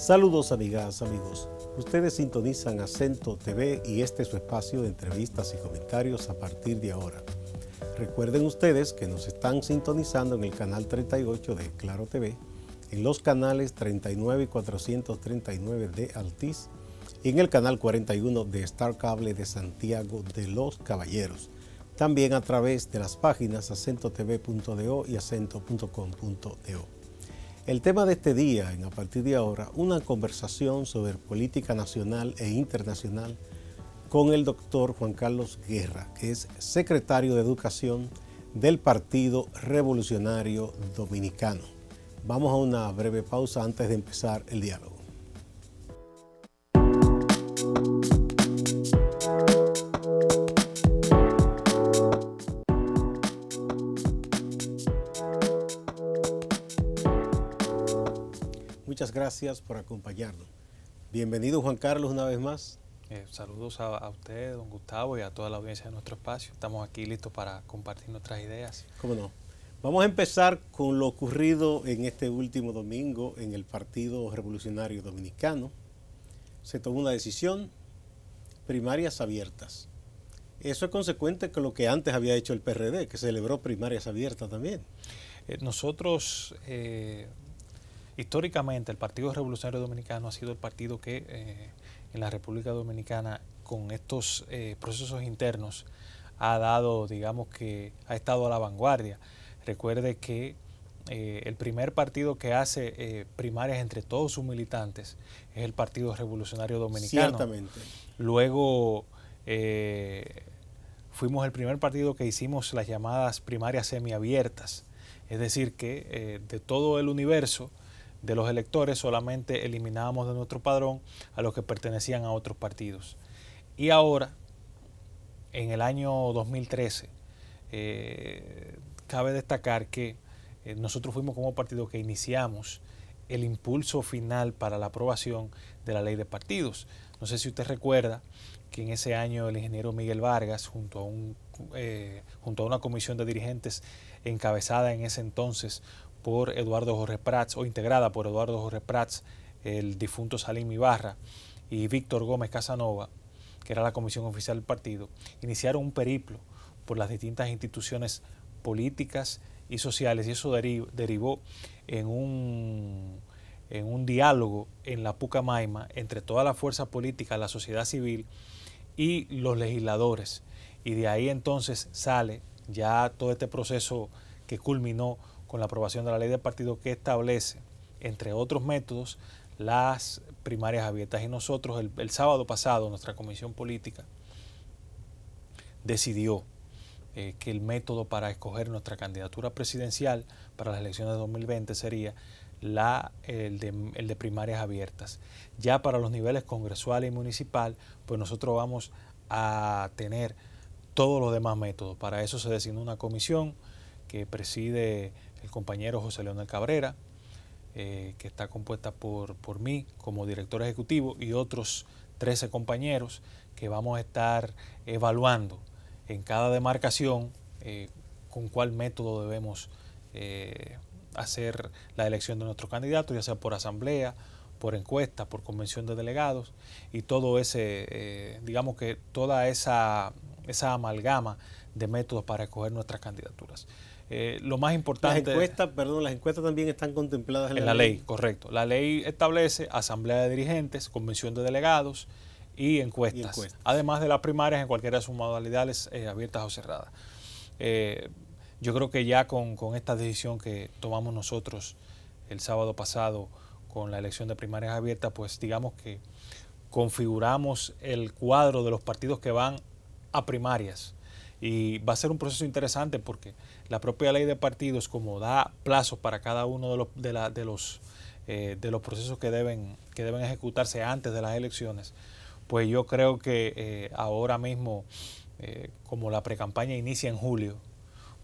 Saludos amigas, amigos. Ustedes sintonizan Acento TV y este es su espacio de entrevistas y comentarios a partir de ahora. Recuerden ustedes que nos están sintonizando en el canal 38 de Claro TV, en los canales 39 y 439 de Altiz y en el canal 41 de Star Cable de Santiago de los Caballeros. También a través de las páginas acentotv.do y acento.com.do. El tema de este día, a partir de ahora, una conversación sobre política nacional e internacional con el doctor Juan Carlos Guerra, que es secretario de Educación del Partido Revolucionario Dominicano. Vamos a una breve pausa antes de empezar el diálogo. Muchas gracias por acompañarnos. Bienvenido Juan Carlos una vez más. Saludos a usted, don Gustavo, y a toda la audiencia de nuestro espacio. Estamos aquí listos para compartir nuestras ideas. ¿Cómo no? Vamos a empezar con lo ocurrido en este último domingo en el Partido Revolucionario Dominicano. Se tomó una decisión, primarias abiertas. Eso es consecuente con lo que antes había hecho el PRD, que celebró primarias abiertas también. Nosotros, históricamente, el Partido Revolucionario Dominicano ha sido el partido que en la República Dominicana, con estos procesos internos, ha dado, digamos que ha estado a la vanguardia. Recuerde que el primer partido que hace primarias entre todos sus militantes es el Partido Revolucionario Dominicano. Ciertamente. Luego fuimos el primer partido que hicimos las llamadas primarias semiabiertas, es decir que de todo el universo de los electores solamente eliminábamos de nuestro padrón a los que pertenecían a otros partidos. Y ahora, en el año 2013, cabe destacar que nosotros fuimos como partido que iniciamos el impulso final para la aprobación de la ley de partidos. No sé si usted recuerda que en ese año el ingeniero Miguel Vargas, junto a una comisión de dirigentes encabezada en ese entonces por Eduardo Jorge Prats, o integrada por Eduardo Jorge Prats, el difunto Salim Ibarra y Víctor Gómez Casanova, que era la comisión oficial del partido, iniciaron un periplo por las distintas instituciones políticas y sociales, y eso derivó en un diálogo en la Pucamaima entre toda la fuerza política, la sociedad civil y los legisladores. Y de ahí entonces sale ya todo este proceso que culminó con la aprobación de la ley de partido, que establece, entre otros métodos, las primarias abiertas. Y nosotros el sábado pasado, nuestra comisión política decidió que el método para escoger nuestra candidatura presidencial para las elecciones de 2020 sería el de primarias abiertas. Ya para los niveles congresual y municipal, pues nosotros vamos a tener todos los demás métodos. Para eso se designó una comisión que preside el compañero José Leonel Cabrera, que está compuesta por mí como director ejecutivo y otros 13 compañeros, que vamos a estar evaluando en cada demarcación con cuál método debemos hacer la elección de nuestro candidato, ya sea por asamblea, por encuesta, por convención de delegados, y todo ese, digamos que toda esa amalgama de métodos para escoger nuestras candidaturas. Lo más importante... Las encuestas también están contempladas en la ley. Correcto. La ley establece asamblea de dirigentes, convención de delegados y encuestas. Además de las primarias en cualquiera de sus modalidades, abiertas o cerradas. Yo creo que ya con esta decisión que tomamos nosotros el sábado pasado con la elección de primarias abiertas, pues digamos que configuramos el cuadro de los partidos que van a primarias. Y va a ser un proceso interesante porque la propia ley de partidos, como da plazos para cada uno de los procesos que deben ejecutarse antes de las elecciones, pues yo creo que ahora mismo, como la precampaña inicia en julio,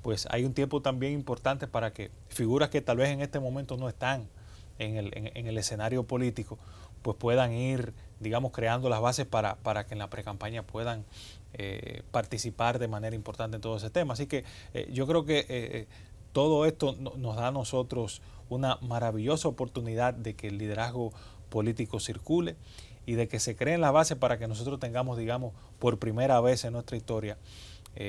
pues hay un tiempo también importante para que figuras que tal vez en este momento no están en el escenario político, pues puedan ir, digamos, creando las bases para que en la precampaña puedan participar de manera importante en todo ese tema. Así que yo creo que todo esto nos da a nosotros una maravillosa oportunidad de que el liderazgo político circule y de que se creen las bases para que nosotros tengamos, digamos, por primera vez en nuestra historia,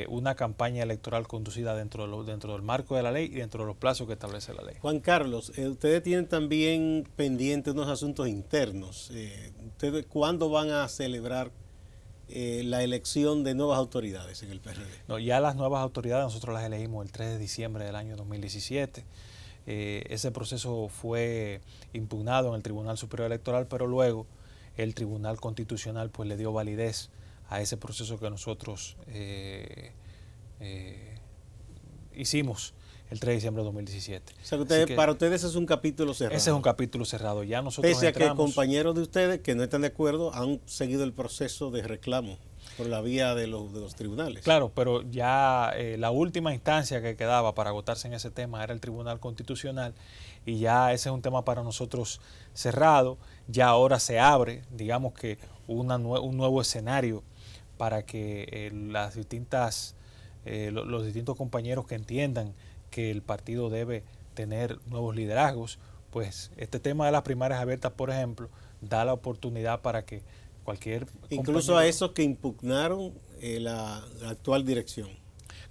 una campaña electoral conducida dentro del marco de la ley y dentro de los plazos que establece la ley. Juan Carlos, ustedes tienen también pendientes unos asuntos internos. ¿Ustedes cuándo van a celebrar la elección de nuevas autoridades en el PRD? No, ya las nuevas autoridades nosotros las elegimos el 3 de diciembre del año 2017. Ese proceso fue impugnado en el Tribunal Superior Electoral, pero luego el Tribunal Constitucional pues le dio validez a ese proceso que nosotros hicimos el 3 de diciembre de 2017. O sea, que para ustedes es un capítulo cerrado. Ese es un capítulo cerrado. Ya nosotros pese a que compañeros de ustedes que no están de acuerdo han seguido el proceso de reclamo por la vía de los tribunales. Claro, pero ya la última instancia que quedaba para agotarse en ese tema era el Tribunal Constitucional y ya ese es un tema para nosotros cerrado. Ya ahora se abre, digamos que un nuevo escenario para que los distintos compañeros que entiendan que el partido debe tener nuevos liderazgos, pues este tema de las primarias abiertas, por ejemplo, da la oportunidad para que cualquier incluso a esos que impugnaron la actual dirección.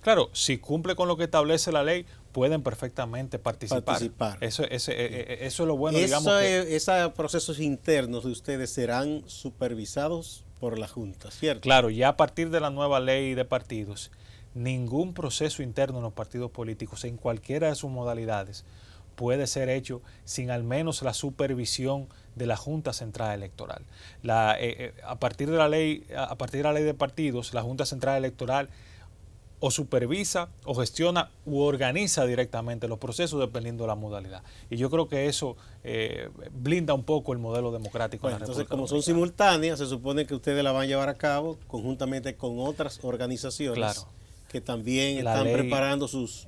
Claro, si cumple con lo que establece la ley, pueden perfectamente participar. Eso es lo bueno, digamos. Esos procesos internos de ustedes serán supervisados por la Junta, ¿cierto? Claro, ya a partir de la nueva ley de partidos, ningún proceso interno en los partidos políticos, en cualquiera de sus modalidades, puede ser hecho sin al menos la supervisión de la Junta Central Electoral. A partir de la ley de partidos, la Junta Central Electoral o supervisa, o gestiona, u organiza directamente los procesos dependiendo de la modalidad. Y yo creo que eso blinda un poco el modelo democrático en la República Dominicana. Entonces, como son simultáneas, se supone que ustedes la van a llevar a cabo conjuntamente con otras organizaciones. Claro. Que también están preparando sus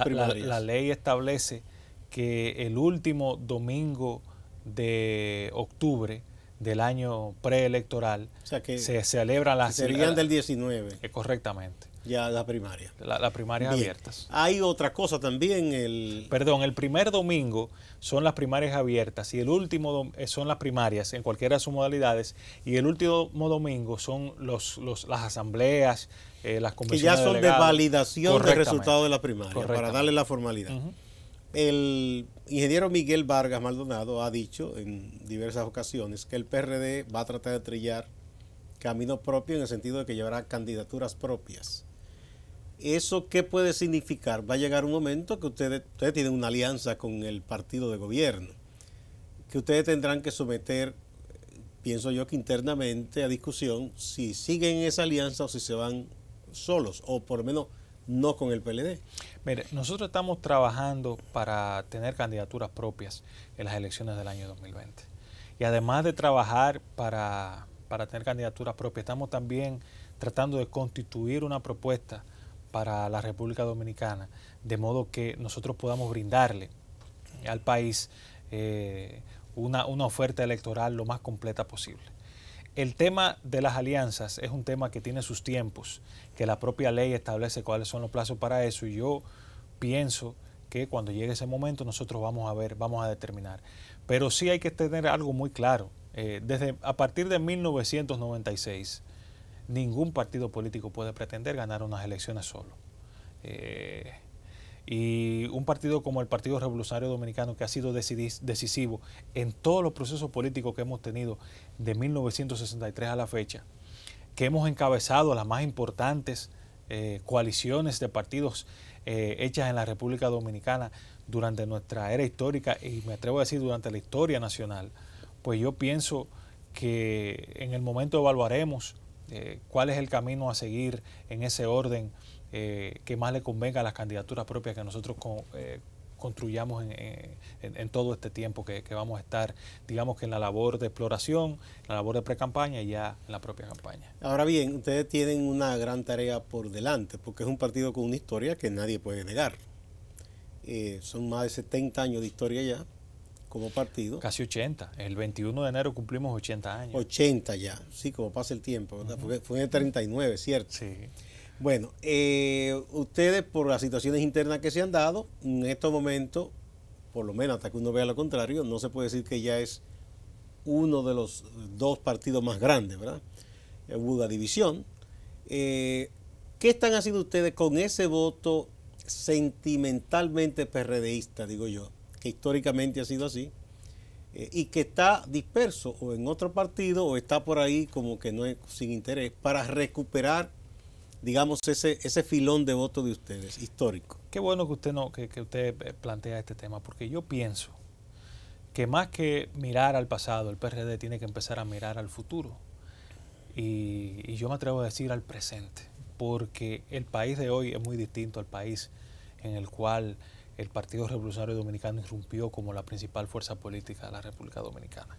primarias. La ley establece que el último domingo de octubre del año preelectoral, o sea que se celebran las... Serían del 19. Correctamente. Ya la primaria. Las primarias abiertas. Hay otra cosa también. Perdón, el primer domingo son las primarias abiertas y el último son las primarias en cualquiera de sus modalidades y el último domingo son las asambleas, las convenciones que ya son de validación del resultado de la primaria, para darle la formalidad. El ingeniero Miguel Vargas Maldonado ha dicho en diversas ocasiones que el PRD va a tratar de trillar camino propio en el sentido de que llevará candidaturas propias. ¿Eso qué puede significar? Va a llegar un momento que ustedes tienen una alianza con el partido de gobierno, que ustedes tendrán que someter, pienso yo que internamente, a discusión si siguen esa alianza o si se van solos, o por lo menos no con el PLD. Mire, nosotros estamos trabajando para tener candidaturas propias en las elecciones del año 2020. Y además de trabajar para tener candidaturas propias, estamos también tratando de constituir una propuesta para la República Dominicana, de modo que nosotros podamos brindarle al país una oferta electoral lo más completa posible. El tema de las alianzas es un tema que tiene sus tiempos, que la propia ley establece cuáles son los plazos para eso, y yo pienso que cuando llegue ese momento nosotros vamos a determinar. Pero sí hay que tener algo muy claro. A partir de 1996, ningún partido político puede pretender ganar unas elecciones solo. Y un partido como el Partido Revolucionario Dominicano, que ha sido decisivo en todos los procesos políticos que hemos tenido de 1963 a la fecha, que hemos encabezado las más importantes coaliciones de partidos hechas en la República Dominicana durante nuestra era histórica y me atrevo a decir durante la historia nacional, pues yo pienso que en el momento evaluaremos cuál es el camino a seguir en ese orden que más le convenga a las candidaturas propias que nosotros construyamos en todo este tiempo que vamos a estar, digamos que en la labor de exploración, en la labor de pre-campaña y ya en la propia campaña. Ahora bien, ustedes tienen una gran tarea por delante, porque es un partido con una historia que nadie puede negar. Son más de 70 años de historia ya como partido. Casi 80. El 21 de enero cumplimos 80 años. 80 ya, sí, como pasa el tiempo, ¿verdad? Porque fue en el 39, ¿cierto? Sí. Bueno, ustedes por las situaciones internas que se han dado, en estos momentos, por lo menos hasta que uno vea lo contrario, no se puede decir que ya es uno de los dos partidos más grandes, ¿verdad? Hubo una división. ¿Qué están haciendo ustedes con ese voto sentimentalmente PRDista, digo yo, que históricamente ha sido así, y que está disperso o en otro partido o está por ahí como que no es sin interés, para recuperar, digamos, ese filón de voto de ustedes, histórico? Qué bueno que usted plantea este tema, porque yo pienso que más que mirar al pasado, el PRD tiene que empezar a mirar al futuro. Y yo me atrevo a decir al presente, porque el país de hoy es muy distinto al país en el cual el Partido Revolucionario Dominicano irrumpió como la principal fuerza política de la República Dominicana.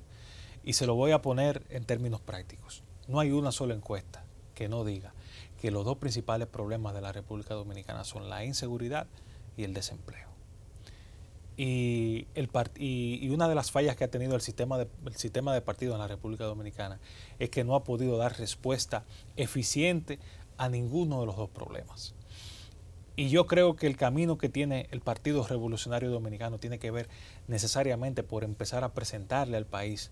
Y se lo voy a poner en términos prácticos. No hay una sola encuesta que no diga que los dos principales problemas de la República Dominicana son la inseguridad y el desempleo. Y una de las fallas que ha tenido el sistema de partidos en la República Dominicana es que no ha podido dar respuesta eficiente a ninguno de los dos problemas. Y yo creo que el camino que tiene el Partido Revolucionario Dominicano tiene que ver necesariamente por empezar a presentarle al país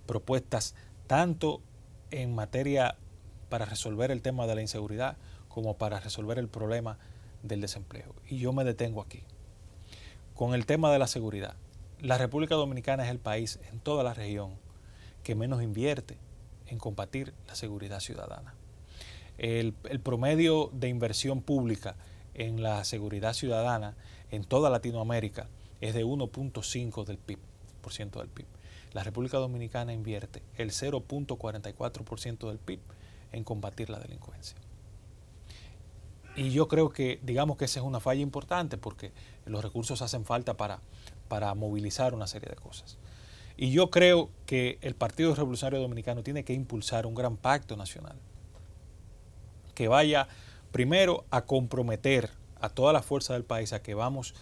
propuestas tanto en materia para resolver el tema de la inseguridad como para resolver el problema del desempleo. Y yo me detengo aquí. Con el tema de la seguridad, la República Dominicana es el país en toda la región que menos invierte en combatir la seguridad ciudadana. El promedio de inversión pública en la seguridad ciudadana en toda Latinoamérica es de 1.5% del PIB. La República Dominicana invierte el 0.44% del PIB en combatir la delincuencia. Y yo creo que, digamos que esa es una falla importante porque los recursos hacen falta para movilizar una serie de cosas. Y yo creo que el Partido Revolucionario Dominicano tiene que impulsar un gran pacto nacional que vaya primero a comprometer a toda la fuerza del país a que vamos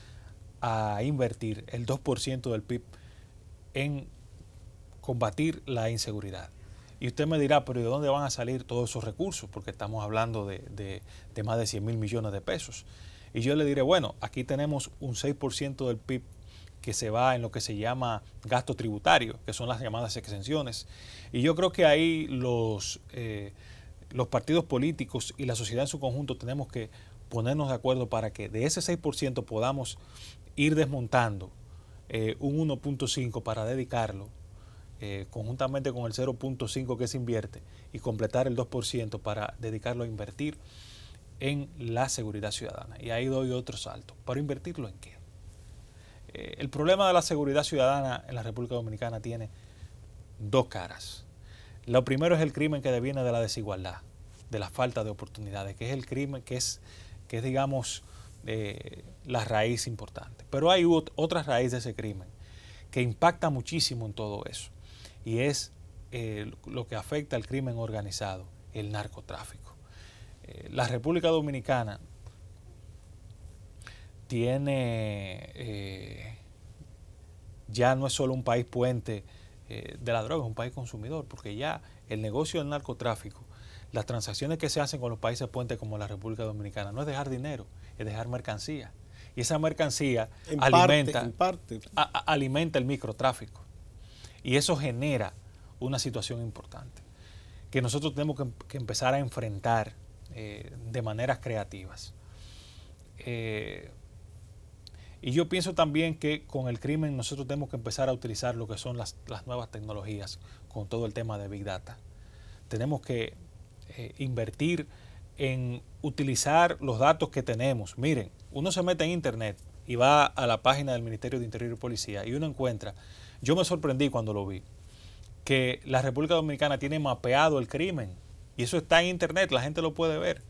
a invertir el 2% del PIB en combatir la inseguridad. Y usted me dirá, pero ¿de dónde van a salir todos esos recursos? Porque estamos hablando de más de 100 mil millones de pesos. Y yo le diré, bueno, aquí tenemos un 6% del PIB que se va en lo que se llama gasto tributario, que son las llamadas exenciones. Y yo creo que ahí los partidos políticos y la sociedad en su conjunto tenemos que ponernos de acuerdo para que de ese 6% podamos ir desmontando un 1.5 para dedicarlo conjuntamente con el 0.5 que se invierte y completar el 2% para dedicarlo a invertir en la seguridad ciudadana. Y ahí doy otro salto. ¿Para invertirlo en qué? El problema de la seguridad ciudadana en la República Dominicana tiene dos caras. Lo primero es el crimen que deviene de la desigualdad, de la falta de oportunidades, que es el crimen que es digamos, la raíz importante. Pero hay otra raíz de ese crimen que impacta muchísimo en todo eso. Y es lo que afecta al crimen organizado, el narcotráfico. La República Dominicana tiene, ya no es solo un país puente de la droga, es un país consumidor, porque ya el negocio del narcotráfico, las transacciones que se hacen con los países puentes como la República Dominicana, no es dejar dinero, es dejar mercancía. Y esa mercancía alimenta el microtráfico. Y eso genera una situación importante que nosotros tenemos que empezar a enfrentar de maneras creativas. Y yo pienso también que con el crimen nosotros tenemos que empezar a utilizar lo que son las nuevas tecnologías con todo el tema de Big Data. Tenemos que invertir en utilizar los datos que tenemos. Miren, uno se mete en internet y va a la página del Ministerio de Interior y Policía y uno encuentra, yo me sorprendí cuando lo vi, que la República Dominicana tiene mapeado el crimen y eso está en internet, la gente lo puede ver.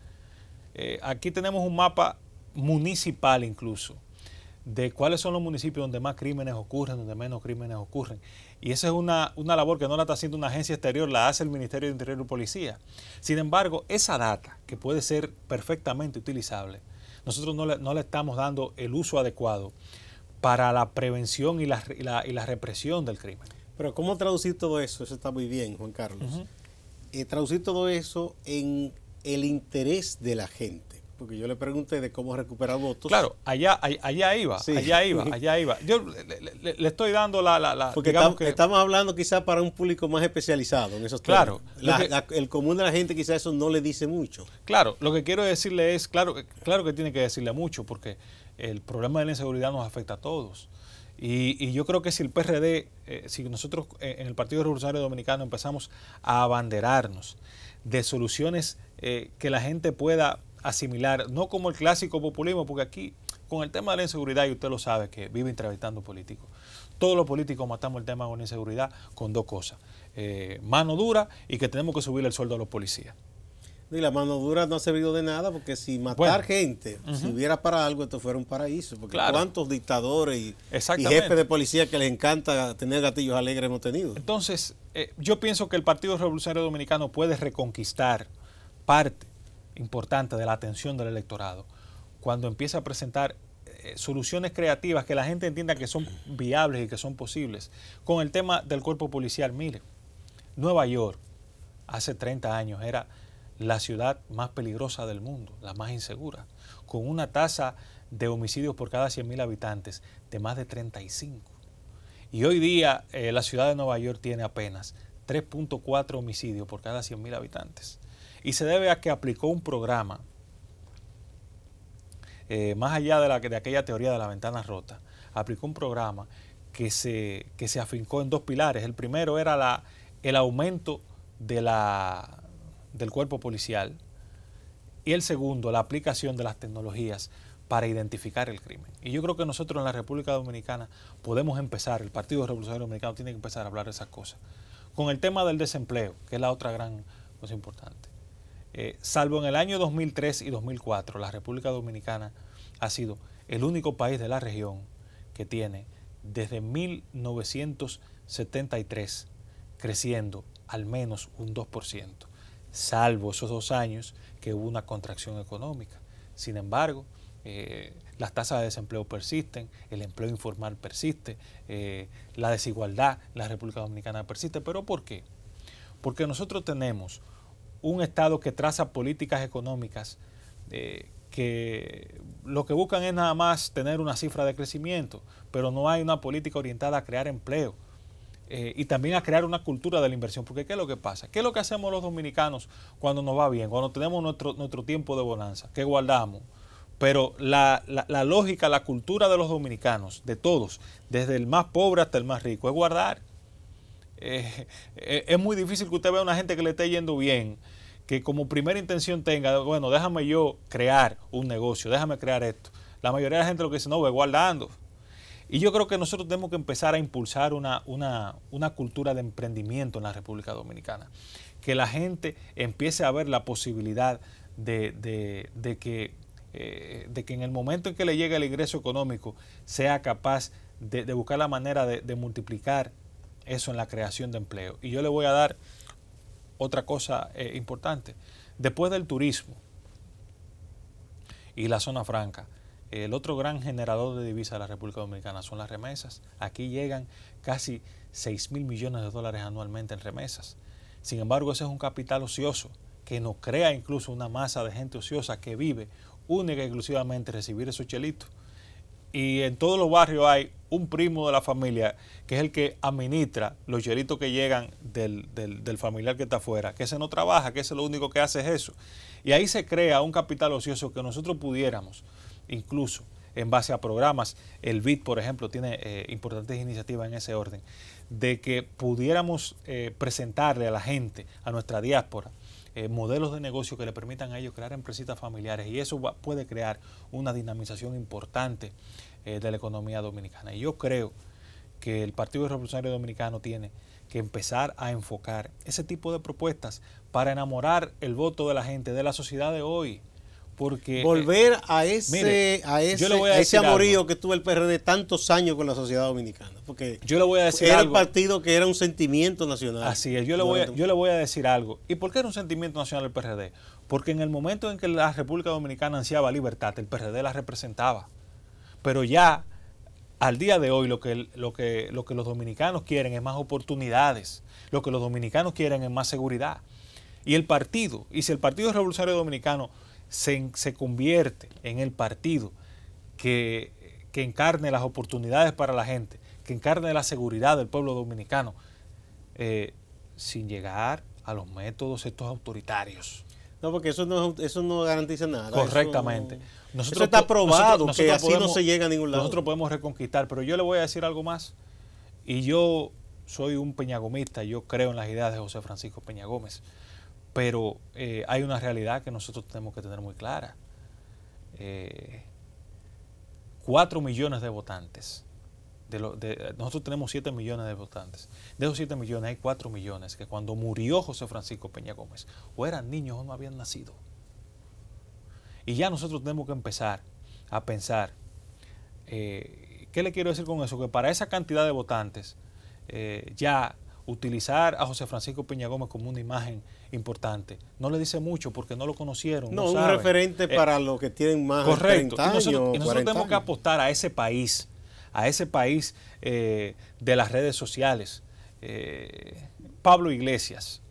Aquí tenemos un mapa municipal incluso de cuáles son los municipios donde más crímenes ocurren, donde menos crímenes ocurren. Y esa es una labor que no la está haciendo una agencia exterior, la hace el Ministerio de Interior y Policía. Sin embargo, esa data, que puede ser perfectamente utilizable, nosotros no le estamos dando el uso adecuado para la prevención y la represión del crimen. Pero ¿cómo traducir todo eso? Eso está muy bien, Juan Carlos. Traducir todo eso en el interés de la gente. Porque yo le pregunté de cómo recuperar votos. Claro, allá iba, sí. allá iba. Yo le estoy dando porque estamos hablando quizás para un público más especializado en esos temas. Claro. El común de la gente quizás eso no le dice mucho. Claro, lo que quiero decirle es, claro que tiene que decirle mucho, porque el problema de la inseguridad nos afecta a todos. Y yo creo que si el PRD, si nosotros en el Partido Revolucionario Dominicano empezamos a abanderarnos de soluciones que la gente pueda asimilar, no como el clásico populismo, porque aquí con el tema de la inseguridad, y usted lo sabe que vive entrevistando políticos, todos los políticos matamos el tema de la inseguridad con dos cosas, mano dura y que tenemos que subir el sueldo a los policías. Y la mano dura no ha servido de nada, porque si matar gente sirviera para algo, esto fuera un paraíso. Porque cuántos dictadores y jefes de policía que les encanta tener gatillos alegres hemos tenido. Entonces, yo pienso que el Partido Revolucionario Dominicano puede reconquistar parte importante de la atención del electorado cuando empieza a presentar soluciones creativas que la gente entienda que son viables y que son posibles. Con el tema del cuerpo policial, mire, Nueva York hace 30 años era la ciudad más peligrosa del mundo, la más insegura, con una tasa de homicidios por cada 100.000 habitantes de más de 35. Y hoy día la ciudad de Nueva York tiene apenas 3.4 homicidios por cada 100.000 habitantes. Y se debe a que aplicó un programa, más allá de aquella teoría de la ventana rota, aplicó un programa que se afincó en dos pilares. El primero era el aumento del cuerpo policial, y el segundo, la aplicación de las tecnologías para identificar el crimen. Y yo creo que nosotros en la República Dominicana podemos empezar, el Partido Revolucionario Dominicano tiene que empezar a hablar de esas cosas. Con el tema del desempleo, que es la otra gran cosa importante. Salvo en el año 2003 y 2004, la República Dominicana ha sido el único país de la región que tiene desde 1973 creciendo al menos un 2%, salvo esos 2 años que hubo una contracción económica. Sin embargo, las tasas de desempleo persisten, el empleo informal persiste, la desigualdad en la República Dominicana persiste. ¿Pero por qué? Porque nosotros tenemos un Estado que traza políticas económicas que lo que buscan es nada más tener una cifra de crecimiento, pero no hay una política orientada a crear empleo y también a crear una cultura de la inversión. Porque ¿qué es lo que pasa? ¿Qué es lo que hacemos los dominicanos cuando nos va bien, cuando tenemos nuestro tiempo de bonanza? ¿Qué guardamos? Pero la lógica, la cultura de los dominicanos, de todos, desde el más pobre hasta el más rico, es guardar. Es muy difícil que usted vea a una gente que le esté yendo bien, que como primera intención tenga, bueno, déjame yo crear un negocio, déjame crear esto. La mayoría de la gente lo que dice, no, voy guardando. Y yo creo que nosotros tenemos que empezar a impulsar una cultura de emprendimiento en la República Dominicana. Que la gente empiece a ver la posibilidad de que en el momento en que le llegue el ingreso económico sea capaz de buscar la manera de multiplicar eso en la creación de empleo. Y yo le voy a dar otra cosa importante. Después del turismo y la zona franca, el otro gran generador de divisas de la República Dominicana son las remesas. Aquí llegan casi 6.000 millones de dólares anualmente en remesas. Sin embargo, ese es un capital ocioso que nos crea incluso una masa de gente ociosa que vive única y exclusivamente recibir esos chelitos. Y en todos los barrios hay un primo de la familia que es el que administra los chelitos que llegan del familiar que está afuera, que ese no trabaja, que ese lo único que hace es eso. Y ahí se crea un capital ocioso que nosotros pudiéramos, incluso en base a programas, el BID, por ejemplo, tiene importantes iniciativas en ese orden, de que pudiéramos presentarle a la gente, a nuestra diáspora, modelos de negocio que le permitan a ellos crear empresitas familiares, y eso puede crear una dinamización importante de la economía dominicana. Y yo creo que el Partido Revolucionario Dominicano tiene que empezar a enfocar ese tipo de propuestas para enamorar el voto de la gente, de la sociedad de hoy. Porque volver a ese amorío que tuvo el PRD tantos años con la sociedad dominicana, porque yo le voy a decir era algo. El partido que era un sentimiento nacional. Así es, yo le voy a decir algo. ¿Y por qué era un sentimiento nacional el PRD? Porque en el momento en que la República Dominicana ansiaba libertad, el PRD la representaba. Pero ya al día de hoy lo que los dominicanos quieren es más oportunidades, lo que los dominicanos quieren es más seguridad. Y si el Partido Revolucionario Dominicano se convierte en el partido que encarne las oportunidades para la gente, que encarne la seguridad del pueblo dominicano, sin llegar a los métodos estos autoritarios. No, porque eso no garantiza nada. Correctamente. Eso está probado, que así no se llega a ningún lado. Nosotros podemos reconquistar, pero yo le voy a decir algo más. Y yo soy un peñagomista, yo creo en las ideas de José Francisco Peña Gómez, pero hay una realidad que nosotros tenemos que tener muy clara. 4 millones de votantes. Nosotros tenemos 7 millones de votantes. De esos 7 millones hay 4 millones que cuando murió José Francisco Peña Gómez o eran niños o no habían nacido. Y ya nosotros tenemos que empezar a pensar, ¿qué le quiero decir con eso? Que para esa cantidad de votantes, ya utilizar a José Francisco Peña Gómez como una imagen importante no le dice mucho porque no lo conocieron. No, un referente para los que tienen más de 30 años. Correcto. Y nosotros tenemos que apostar a ese país de las redes sociales. Pablo Iglesias,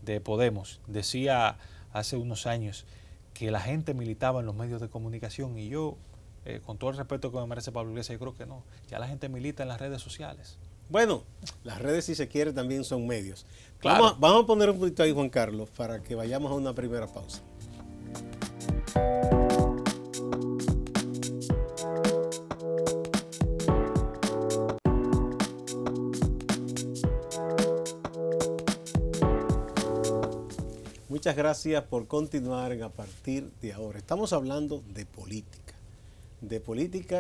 de Podemos, decía hace unos años que la gente militaba en los medios de comunicación, y yo, con todo el respeto que me merece Pablo Iglesias, yo creo que no. Ya la gente milita en las redes sociales. Bueno, las redes, si se quiere, también son medios. Claro. Vamos a poner un poquito ahí, Juan Carlos, para que vayamos a una primera pausa. Muchas gracias por continuar a partir de ahora. Estamos hablando de política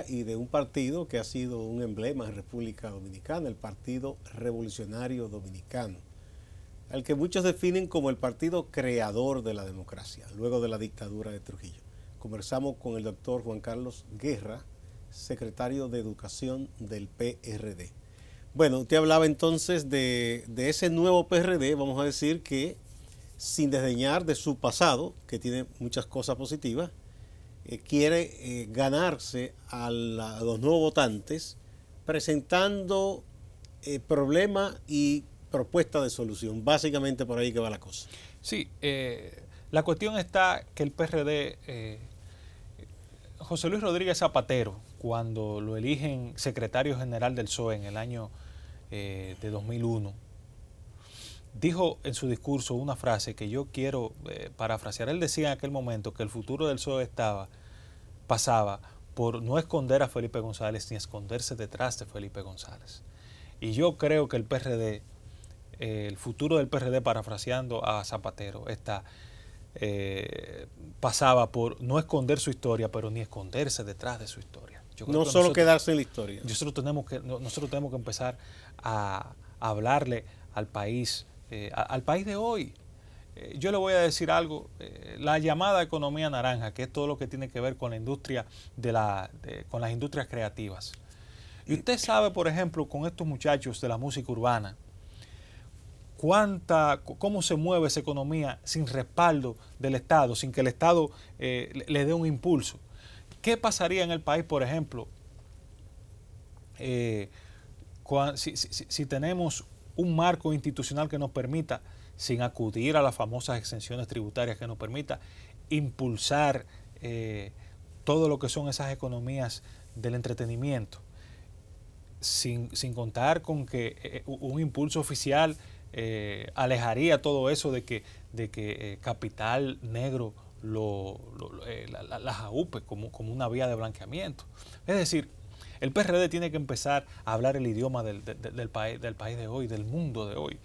y de un partido que ha sido un emblema en República Dominicana, el Partido Revolucionario Dominicano, al que muchos definen como el partido creador de la democracia, luego de la dictadura de Trujillo. Conversamos con el doctor Juan Carlos Guerra, secretario de Educación del PRD. Bueno, usted hablaba entonces de ese nuevo PRD, vamos a decir que sin desdeñar de su pasado, que tiene muchas cosas positivas, quiere ganarse a los nuevos votantes presentando problemas y propuestas de solución. Básicamente por ahí que va la cosa. Sí, la cuestión está que el PRD, José Luis Rodríguez Zapatero, cuando lo eligen secretario general del PSOE en el año de 2001, dijo en su discurso una frase que yo quiero parafrasear. Él decía en aquel momento que el futuro del PSOE pasaba por no esconder a Felipe González ni esconderse detrás de Felipe González. Y yo creo que el PRD, el futuro del PRD, parafraseando a Zapatero, pasaba por no esconder su historia, pero ni esconderse detrás de su historia. No solo quedarse en la historia. Nosotros tenemos que empezar a hablarle al país de hoy. Yo le voy a decir algo, la llamada economía naranja, que es todo lo que tiene que ver con la industria con las industrias creativas. Y usted sabe, por ejemplo, con estos muchachos de la música urbana, cómo se mueve esa economía sin respaldo del Estado, sin que el Estado le dé un impulso. ¿Qué pasaría en el país, por ejemplo, si tenemos un marco institucional que nos permita, sin acudir a las famosas exenciones tributarias, que nos permita impulsar todo lo que son esas economías del entretenimiento, sin contar con que un impulso oficial alejaría todo eso de que capital negro las aúpe como una vía de blanqueamiento? Es decir, el PRD tiene que empezar a hablar el idioma del país de hoy, del mundo de hoy.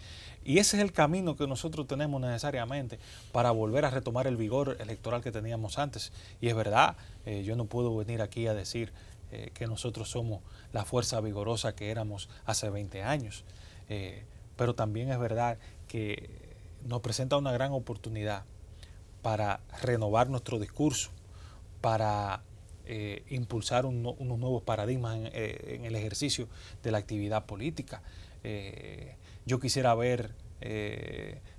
Y ese es el camino que nosotros tenemos necesariamente para volver a retomar el vigor electoral que teníamos antes. Y es verdad, yo no puedo venir aquí a decir que nosotros somos la fuerza vigorosa que éramos hace 20 años. Pero también es verdad que nos presenta una gran oportunidad para renovar nuestro discurso, para impulsar unos nuevos paradigmas en el ejercicio de la actividad política. Yo quisiera ver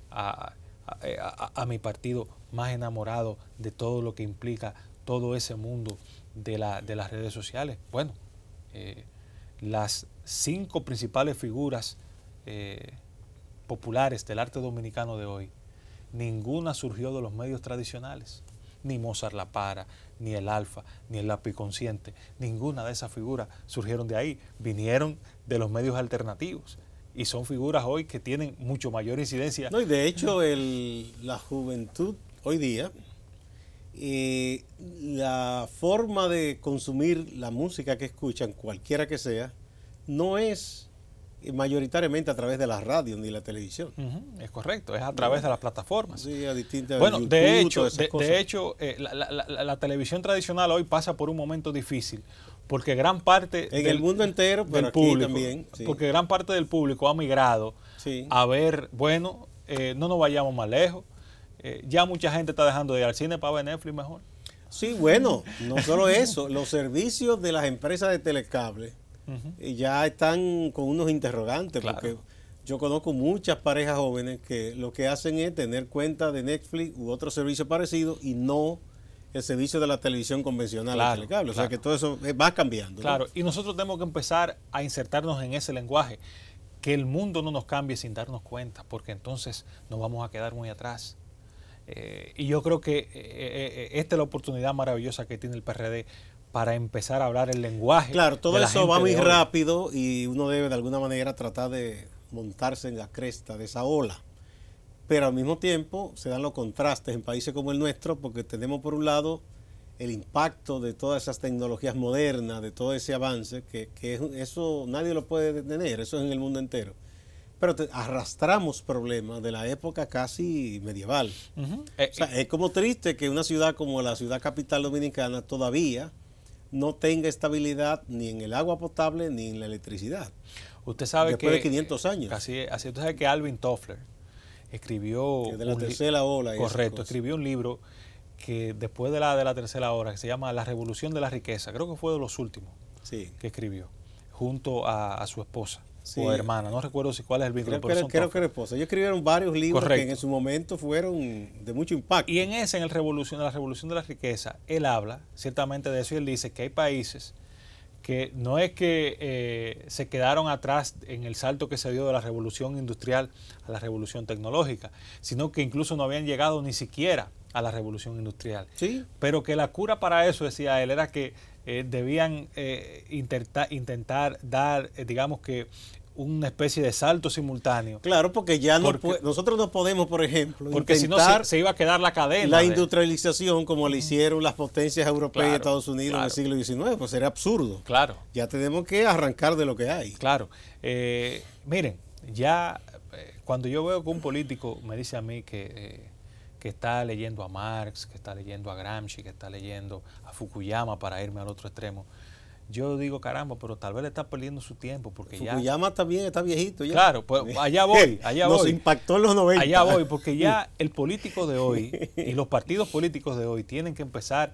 a mi partido más enamorado de todo lo que implica todo ese mundo de las redes sociales. Bueno, las 5 principales figuras populares del arte dominicano de hoy, ninguna surgió de los medios tradicionales. Ni Mozart La Para, ni el Alfa, ni el Lápiz Consciente, ninguna de esas figuras surgieron de ahí, vinieron de los medios alternativos. Y son figuras hoy que tienen mucho mayor incidencia. No, y de hecho la juventud hoy día, la forma de consumir la música que escuchan, cualquiera que sea, no es mayoritariamente a través de la radio ni la televisión. Es correcto, es a través de las plataformas. Sí, a distintas. Bueno, YouTube, de hecho, la televisión tradicional hoy pasa por un momento difícil, porque gran parte el mundo entero, pero aquí público, también. Sí. Porque gran parte del público ha migrado a ver, bueno, no nos vayamos más lejos. Ya mucha gente está dejando de ir al cine para ver Netflix mejor. Sí, bueno, no solo eso, los servicios de las empresas de telecable ya están con unos interrogantes, claro. Porque yo conozco muchas parejas jóvenes que lo que hacen es tener cuenta de Netflix u otro servicio parecido y no el servicio de la televisión convencional, claro, de telecable. O sea claro. que todo eso va cambiando. Claro, ¿no? y nosotros tenemos que empezar a insertarnos en ese lenguaje, que el mundo no nos cambie sin darnos cuenta, porque entonces nos vamos a quedar muy atrás. Y yo creo que esta es la oportunidad maravillosa que tiene el PRD para empezar a hablar el lenguaje. Claro, todo eso va muy rápido y uno debe de alguna manera tratar de montarse en la cresta de esa ola. Pero al mismo tiempo se dan los contrastes en países como el nuestro, porque tenemos por un lado el impacto de todas esas tecnologías modernas, de todo ese avance, que eso nadie lo puede detener, eso es en el mundo entero. Pero arrastramos problemas de la época casi medieval. O sea, es como triste que una ciudad como la ciudad capital dominicana todavía no tenga estabilidad ni en el agua potable ni en la electricidad. Usted sabe después de 500 años. Así, usted sabe que Alvin Toffler escribió... de la tercera ola. Correcto, escribió un libro que después de la tercera ola, que se llama La Revolución de la Riqueza, creo que fue de los últimos que escribió, junto a su esposa. O hermana, no recuerdo cuál es el vínculo. Creo que era esposa. Ellos escribieron varios libros que en su momento fueron de mucho impacto. Y en la Revolución de la Riqueza, él habla ciertamente de eso y él dice que hay países que no es que se quedaron atrás en el salto que se dio de la revolución industrial a la revolución tecnológica, sino que incluso no habían llegado ni siquiera a la revolución industrial. Sí. Pero que la cura para eso, decía él, era que debían intentar dar, digamos que, una especie de salto simultáneo. Claro, porque ya nosotros no podemos, por ejemplo, porque si no se iba a quedar la cadena. La industrialización como la hicieron las potencias europeas y Estados Unidos en el siglo XIX, pues sería absurdo. Claro. Ya tenemos que arrancar de lo que hay. Claro. Miren, ya cuando yo veo que un político me dice a mí que está leyendo a Marx, que está leyendo a Gramsci, que está leyendo a Fukuyama para irme al otro extremo, yo digo, caramba, pero tal vez le está perdiendo su tiempo porque Fukuyama también está viejito ya. Claro, pues allá voy. Nos impactó en los 90. Allá voy, porque ya el político de hoy y los partidos políticos de hoy tienen que empezar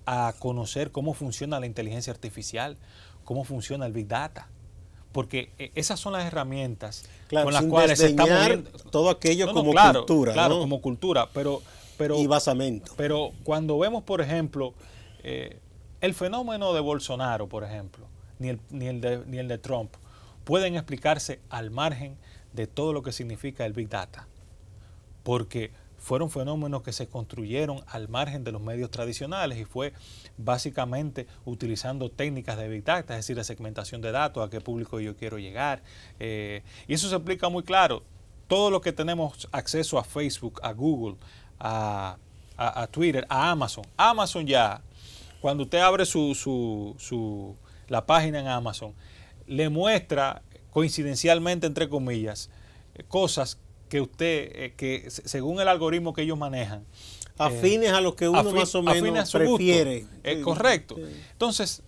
a conocer cómo funciona la inteligencia artificial, cómo funciona el Big Data. Porque esas son las herramientas con las cuales se está moviendo todo aquello como cultura. Claro, ¿no? como cultura, pero y basamento. Pero cuando vemos, por ejemplo, el fenómeno de Bolsonaro, por ejemplo, ni el de Trump, pueden explicarse al margen de todo lo que significa el Big Data. Porque fueron fenómenos que se construyeron al margen de los medios tradicionales y fue básicamente utilizando técnicas de Big Data, es decir, de segmentación de datos, a qué público yo quiero llegar. Y eso se explica muy claro. Todo lo que tenemos acceso a Facebook, a Google, a Twitter, a Amazon. Amazon ya, cuando usted abre la página en Amazon, le muestra coincidencialmente, entre comillas, cosas que usted, que según el algoritmo que ellos manejan, afines a lo que uno más o menos prefiere. Correcto. Entonces,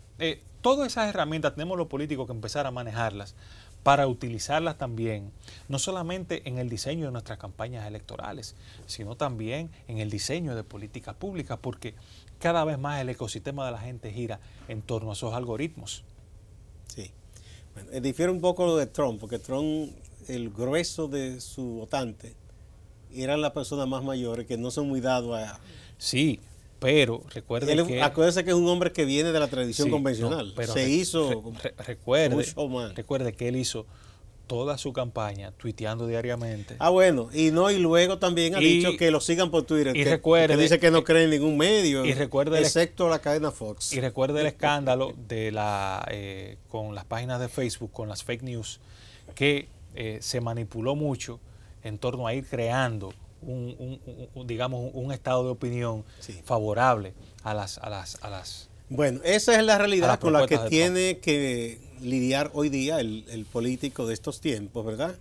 todas esas herramientas tenemos los políticos que empezar a manejarlas para utilizarlas también, no solamente en el diseño de nuestras campañas electorales, sino también en el diseño de políticas públicas, porque cada vez más el ecosistema de la gente gira en torno a esos algoritmos. Sí. Bueno, difiere un poco lo de Trump, porque Trump, el grueso de su votante, eran las personas más mayores que no son muy dados a... Sí, pero recuerde acuérdese que es un hombre que viene de la tradición convencional. No, pero se hizo recuerde que él hizo toda su campaña tuiteando diariamente. Ah, bueno, y luego también ha dicho que lo sigan por Twitter, y que dice que no cree en ningún medio, excepto la cadena Fox. Y recuerde el escándalo de con las páginas de Facebook, con las fake news, que se manipuló mucho en torno a ir creando digamos, un estado de opinión favorable a las Bueno, esa es la realidad con la que tiene que lidiar hoy día el político de estos tiempos, ¿verdad?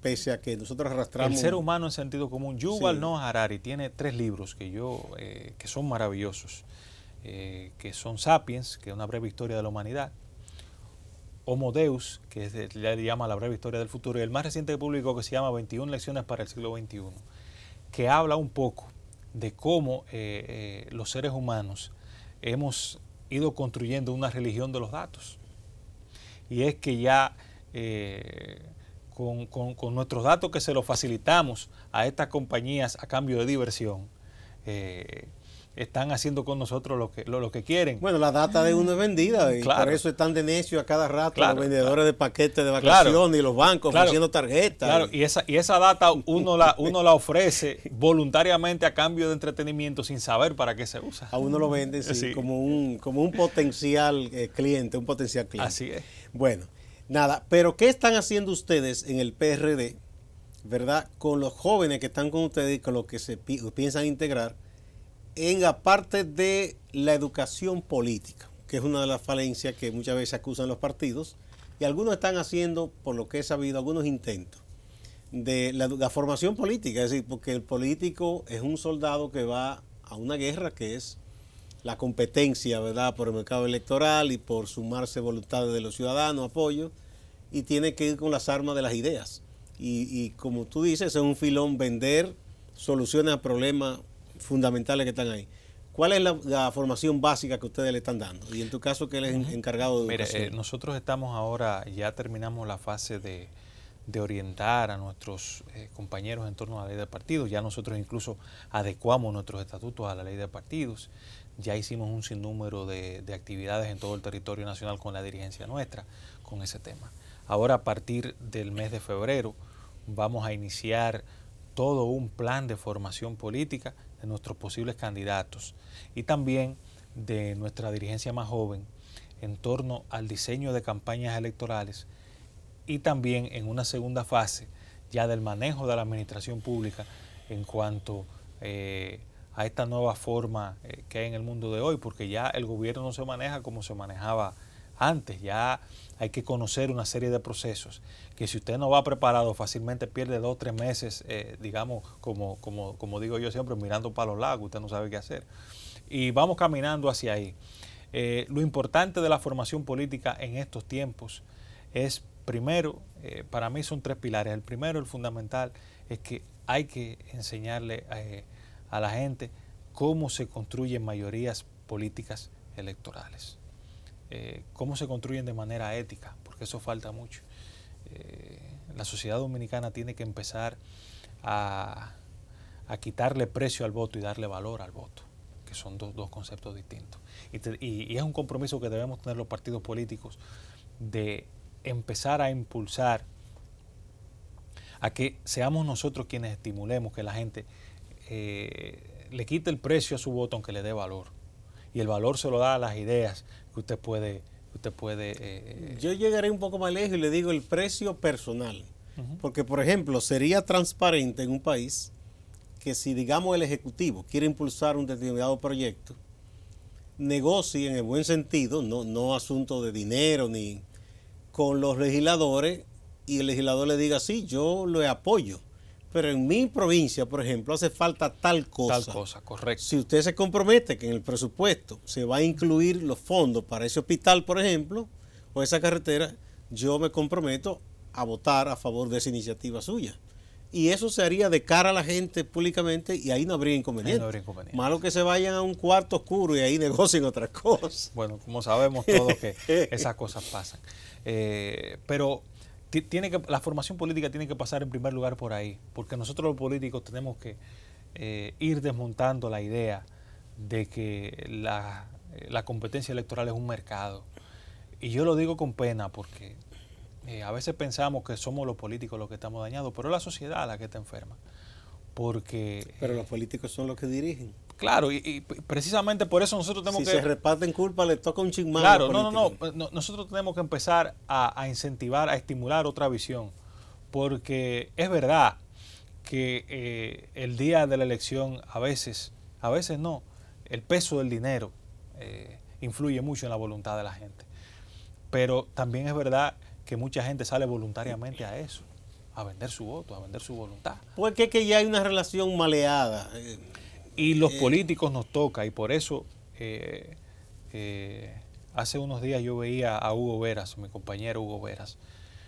Pese a que nosotros arrastramos... El ser humano en sentido común. Yuval Noah Harari tiene 3 libros que son maravillosos, que son Sapiens, que es una breve historia de la humanidad, Homo Deus, que le llama la breve historia del futuro, y el más reciente que publicó, que se llama 21 lecciones para el siglo XXI, que habla un poco de cómo los seres humanos hemos ido construyendo una religión de los datos. Y es que ya con nuestros datos que se los facilitamos a estas compañías a cambio de diversión, están haciendo con nosotros lo que quieren. Bueno, la data de uno es vendida y por eso están de necio a cada rato los vendedores de paquetes de vacaciones y los bancos ofreciendo tarjetas. Claro, y esa data uno la ofrece voluntariamente a cambio de entretenimiento sin saber para qué se usa. A uno lo venden como un potencial cliente, Así es. Bueno, nada, pero ¿qué están haciendo ustedes en el PRD, verdad, con los jóvenes que están con ustedes y con los que se piensan integrar en la parte de la educación política, que es una de las falencias que muchas veces acusan los partidos, y algunos están haciendo, por lo que he sabido, algunos intentos de la formación política, es decir, porque el político es un soldado que va a una guerra que es la competencia, ¿verdad?, por el mercado electoral y por sumarse voluntades de los ciudadanos, apoyo, y tiene que ir con las armas de las ideas. Y como tú dices, es un filón vender soluciones a problemas fundamentales que están ahí. ¿Cuál es la formación básica que ustedes le están dando? Y en tu caso, que él es encargado de educación. Mire, nosotros estamos ahora, ya terminamos la fase de orientar a nuestros compañeros en torno a la ley de partidos. Ya nosotros incluso adecuamos nuestros estatutos a la ley de partidos. Ya hicimos un sinnúmero de actividades en todo el territorio nacional con la dirigencia nuestra, con ese tema. Ahora, a partir del mes de febrero, vamos a iniciar todo un plan de formación política de nuestros posibles candidatos y también de nuestra dirigencia más joven en torno al diseño de campañas electorales y también en una segunda fase ya del manejo de la administración pública en cuanto a esta nueva forma que hay en el mundo de hoy, porque ya el gobierno no se maneja como se manejaba antes, ya hay que conocer una serie de procesos que si usted no va preparado fácilmente pierde 2 o 3 meses, digamos, como digo yo siempre, mirando para los lados, usted no sabe qué hacer. Y vamos caminando hacia ahí. Lo importante de la formación política en estos tiempos es, primero, para mí son 3 pilares. El primero, el fundamental, es que hay que enseñarle a la gente cómo se construyen mayorías políticas electorales. Cómo se construyen de manera ética, porque eso falta mucho. La sociedad dominicana tiene que empezar a quitarle precio al voto y darle valor al voto, que son dos conceptos distintos. Y es un compromiso que debemos tener los partidos políticos de empezar a impulsar a que seamos nosotros quienes estimulemos que la gente le quite el precio a su voto aunque le dé valor. Y el valor se lo da a las ideas que usted puede yo llegaré un poco más lejos y le digo el precio personal. Porque, por ejemplo, sería transparente en un país que si, digamos, el Ejecutivo quiere impulsar un determinado proyecto, negocie en el buen sentido, no asunto de dinero, ni con los legisladores, y el legislador le diga, sí, yo lo apoyo. Pero en mi provincia, por ejemplo, hace falta tal cosa. Tal cosa, correcto. Si usted se compromete que en el presupuesto se va a incluir los fondos para ese hospital, por ejemplo, o esa carretera, yo me comprometo a votar a favor de esa iniciativa suya. Y eso se haría de cara a la gente públicamente y ahí no habría inconveniente. Malo que se vayan a un cuarto oscuro y ahí negocien otras cosas. Bueno, como sabemos todos que esas cosas pasan. Pero la formación política tiene que pasar en primer lugar por ahí, porque nosotros los políticos tenemos que ir desmontando la idea de que la competencia electoral es un mercado. Y yo lo digo con pena porque a veces pensamos que somos los políticos los que estamos dañados, pero es la sociedad la que está enferma. Porque... Pero los políticos son los que dirigen. Claro, y precisamente por eso nosotros tenemos que... Si se reparten culpa, le toca un chingón. Claro, no, nosotros tenemos que empezar a incentivar, a estimular otra visión, porque es verdad que el día de la elección a veces no, el peso del dinero influye mucho en la voluntad de la gente, pero también es verdad que mucha gente sale voluntariamente a eso, a vender su voto, a vender su voluntad. Porque es que ya hay una relación maleada. Y los políticos nos toca, y por eso hace unos días yo veía a Hugo Veras, mi compañero Hugo Veras,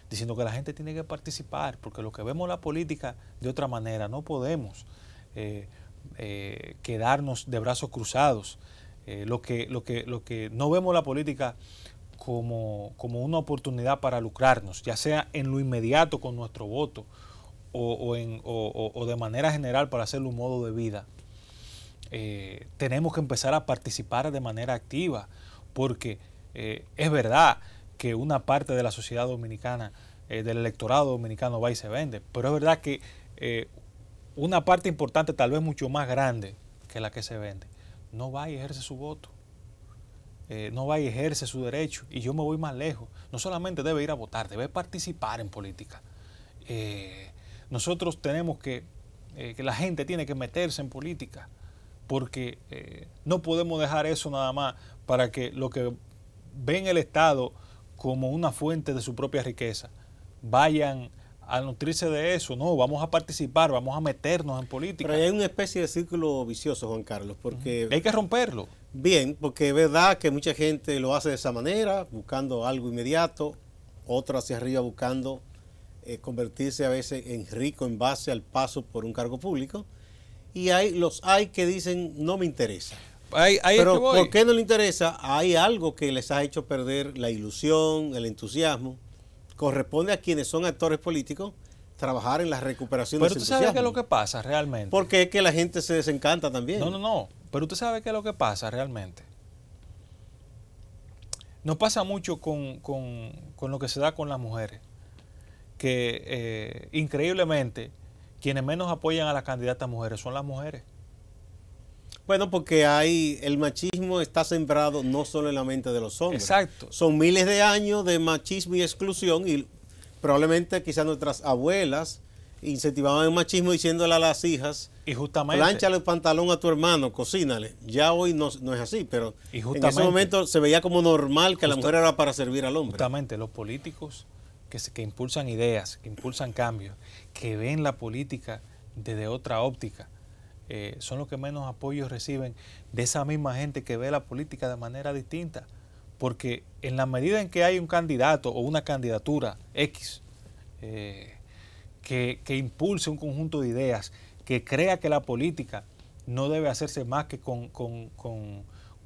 diciendo que la gente tiene que participar, porque lo que vemos la política de otra manera, no podemos quedarnos de brazos cruzados. Lo que no vemos la política como una oportunidad para lucrarnos, ya sea en lo inmediato con nuestro voto o de manera general para hacerlo un modo de vida. Tenemos que empezar a participar de manera activa, porque es verdad que una parte de la sociedad dominicana, del electorado dominicano va y se vende, pero es verdad que una parte importante, tal vez mucho más grande que la que se vende, no va y ejerce su voto, no va y ejerce su derecho. Y yo me voy más lejos, no solamente debe ir a votar, debe participar en política. Nosotros tenemos que la gente tiene que meterse en política, porque no podemos dejar eso nada más para que lo que ven el Estado como una fuente de su propia riqueza vayan a nutrirse de eso. No, vamos a participar, vamos a meternos en política. Pero hay una especie de círculo vicioso, Juan Carlos, porque... Hay que romperlo. Bien, porque es verdad que mucha gente lo hace de esa manera, buscando algo inmediato, otro hacia arriba buscando convertirse a veces en rico en base al paso por un cargo público. Y hay que dicen, no me interesa. Pero ¿por qué no le interesa? Hay algo que les ha hecho perder la ilusión, el entusiasmo. Corresponde a quienes son actores políticos trabajar en la recuperación de ese entusiasmo. Pero usted sabe qué es lo que pasa realmente. Porque es que la gente se desencanta también. No. Pero usted sabe qué es lo que pasa realmente. Nos pasa mucho con lo que se da con las mujeres. Que increíblemente quienes menos apoyan a las candidatas mujeres son las mujeres. Bueno, porque el machismo está sembrado no solo en la mente de los hombres. Exacto. Son miles de años de machismo y exclusión, y probablemente quizás nuestras abuelas incentivaban el machismo diciéndole a las hijas, y justamente, plánchale el pantalón a tu hermano, cocínale. Ya hoy no es así, pero en ese momento se veía como normal que la mujer era para servir al hombre. Justamente los políticos que impulsan ideas, que impulsan cambios, que ven la política desde otra óptica, son los que menos apoyo reciben de esa misma gente que ve la política de manera distinta. Porque en la medida en que hay un candidato o una candidatura X que impulse un conjunto de ideas, que crea que la política no debe hacerse más que con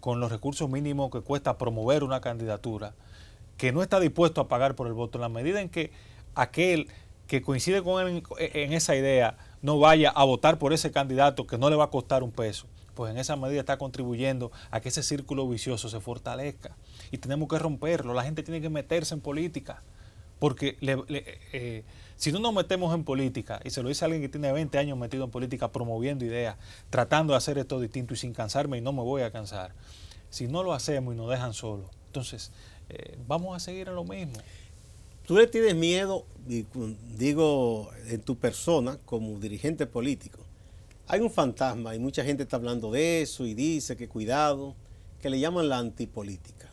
los recursos mínimos que cuesta promover una candidatura, que no está dispuesto a pagar por el voto, en la medida en que aquel que coincide con él en esa idea no vaya a votar por ese candidato que no le va a costar un peso, pues en esa medida está contribuyendo a que ese círculo vicioso se fortalezca. Y tenemos que romperlo. La gente tiene que meterse en política, porque si no nos metemos en política, y se lo dice alguien que tiene 20 años metido en política, promoviendo ideas, tratando de hacer esto distinto y sin cansarme, y no me voy a cansar, si no lo hacemos y nos dejan solos, entonces vamos a seguir en lo mismo. ¿Tú le tienes miedo, digo, en tu persona como dirigente político? Hay un fantasma y mucha gente está hablando de eso y dice que cuidado, que le llaman la antipolítica.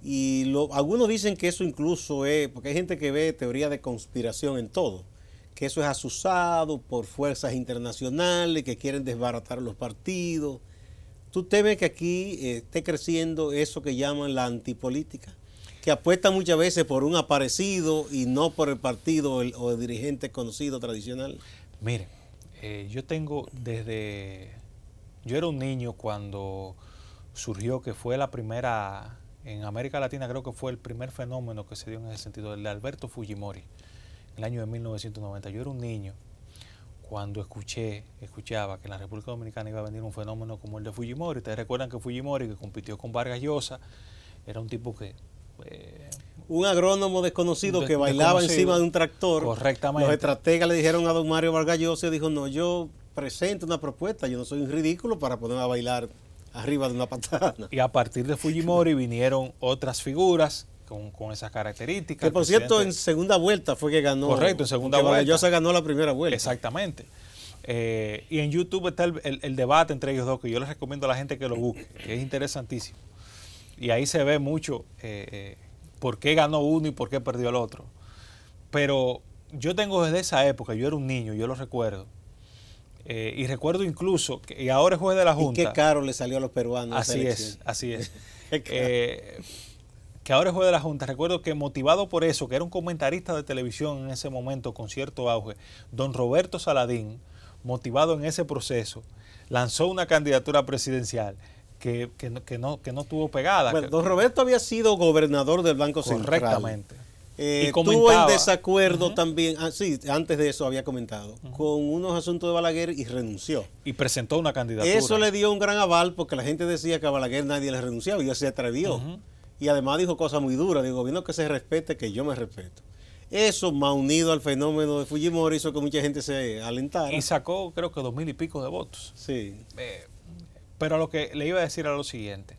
Y algunos dicen que eso incluso es, porque hay gente que ve teoría de conspiración en todo, que eso es asusado por fuerzas internacionales que quieren desbaratar los partidos. ¿Tú temes que aquí esté creciendo eso que llaman la antipolítica? Que apuesta muchas veces por un aparecido y no por el partido o el dirigente conocido tradicional. Mire, yo era un niño cuando surgió, que fue la primera, en América Latina creo que fue el primer fenómeno que se dio en ese sentido, el de Alberto Fujimori, en el año de 1990. Yo era un niño cuando escuchaba que en la República Dominicana iba a venir un fenómeno como el de Fujimori. Ustedes recuerdan que Fujimori, que compitió con Vargas Llosa, era un tipo que Un agrónomo desconocido que bailaba encima de un tractor. Correctamente. Los estrategas le dijeron a don Mario Vargas Llosa, dijo, no, yo presento una propuesta, yo no soy un ridículo para ponerme a bailar arriba de una patana. Y a partir de Fujimori vinieron otras figuras con esas características. Que por cierto, en segunda vuelta fue que ganó. Correcto, en segunda vuelta. Vargas Llosa ganó la primera vuelta. Exactamente. Y en YouTube está el debate entre ellos dos, que yo les recomiendo a la gente que lo busque, que es interesantísimo. Y ahí se ve mucho por qué ganó uno y por qué perdió el otro. Pero yo tengo desde esa época, yo era un niño, yo lo recuerdo. Y recuerdo incluso, y ahora es juez de la Junta. Y qué caro le salió a los peruanos. Así es, así es. Que ahora es juez de la Junta. Recuerdo que motivado por eso, que era un comentarista de televisión en ese momento con cierto auge, don Roberto Saladín, motivado en ese proceso, lanzó una candidatura presidencial que no tuvo pegada. Bueno, don Roberto había sido gobernador del Banco Central. Correctamente. Tuvo en desacuerdo también, sí, antes de eso había comentado, con unos asuntos de Balaguer y renunció. Y presentó una candidatura. Eso le dio un gran aval porque la gente decía que a Balaguer nadie le renunciaba y él se atrevió. Y además dijo cosas muy duras, digo, gobierno que se respete, que yo me respeto. Eso, más unido al fenómeno de Fujimori, hizo que mucha gente se alentara. Y sacó, creo que 2000 y pico de votos. Sí. Pero a lo que le iba a decir a lo siguiente.